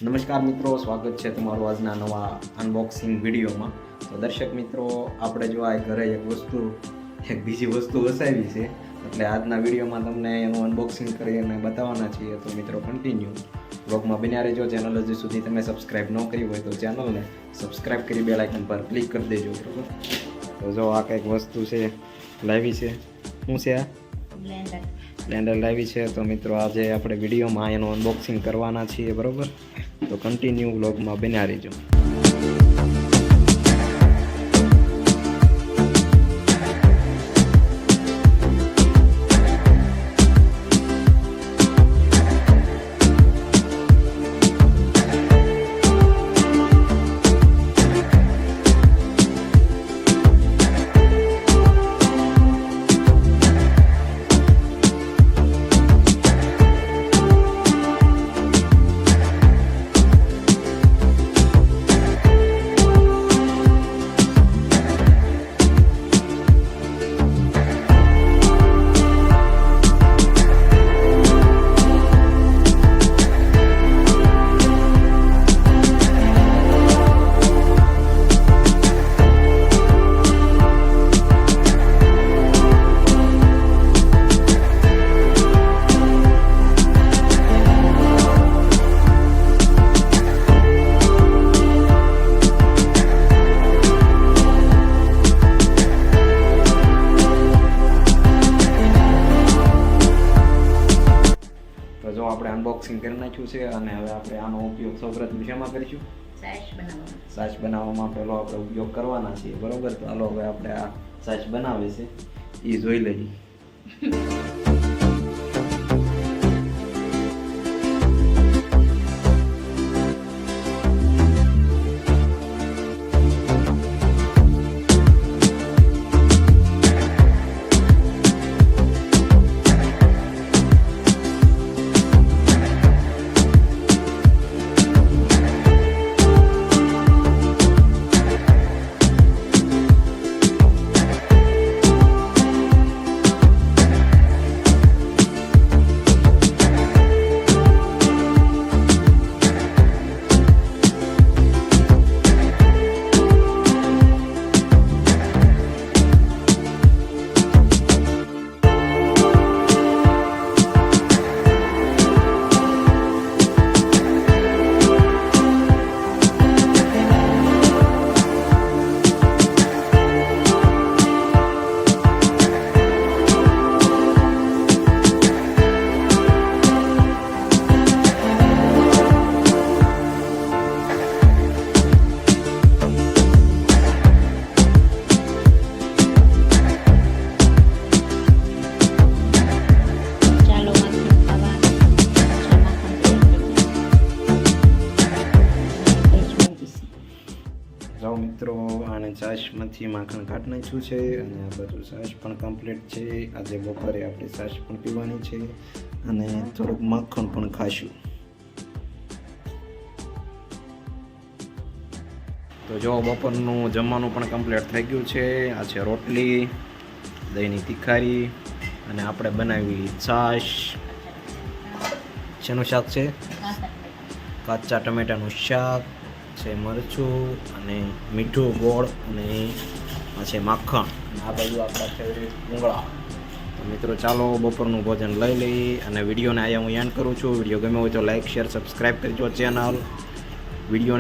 નમસ્કાર મિત્રો, સ્વાગત છે તમારું આજના નવા અનબોક્સિંગ વિડીયોમાં. તો દર્શક મિત્રો, આપણે જો આ ઘરે એક બીજી વસ્તુ વસાવી છે, એટલે આજના વિડીયોમાં તમને એનું અનબોક્સિંગ કરીને બતાવવાના છીએ. તો મિત્રો કન્ટિન્યુ બ્લોગમાં બન્યા રહેજો. ચેનલ હજી સુધી તમે સબસ્ક્રાઈબ ન કરી હોય તો ચેનલને સબસ્ક્રાઈબ કરી બેલ આઇકન પર ક્લિક કરી દેજો. બરાબર, તો જો આ કંઈક વસ્તુ છે લાવી છે. શું છે આ? બ્લેન્ડર લાવી છે. તો મિત્રો આજે આપણે વિડીયોમાં એનું અનબોક્સિંગ કરવાના છીએ. બરાબર, તો કન્ટિન્યુ વ્લોગમાં બન્યા રહેજો. જો આપણે અનબોક્સિંગ કરી નાખ્યું છે અને હવે આપણે આનો ઉપયોગ સૌપ્રથમ શેમાં કરીશું? સાસ બનાવવામાં પહેલો આપણે ઉપયોગ કરવાના છીએ. બરોબર, તો હાલો હવે આપણે આ સાસ બનાવે છે એ જોઈ લઈએ. જાઓ મિત્રો, આને છાશમાંથી માખણ કાઢી નાખ્યું છે અને આ બધું છાશ પણ કમ્પ્લીટ છે. આજે બપોરે આપણે છાશ પણ પીવાની છે અને થોડુંક માખણ પણ ખાશું. તો જો બપોરનું જમવાનું પણ કમ્પ્લીટ થઈ ગયું છે. આ છે રોટલી, દહીંની તીખારી અને આપણે બનાવી છાશ. શેનું શાક છે? કાચા ટમેટાનું શાક છે, મરચું અને મીઠું, ગોળ અને આ છે માખણ. આ બાજુ આપણા ફેવરેટ ભૂંગળા. તો મિત્રો ચાલો બપોરનું ભોજન લઈ લઈએ અને વિડીયોને અહીંયા હું એન્ડ કરું છું. વિડીયો ગમ્યો હોય તો લાઈક, શેર, સબસ્ક્રાઈબ કરજો ચેનલ. વિડીયોને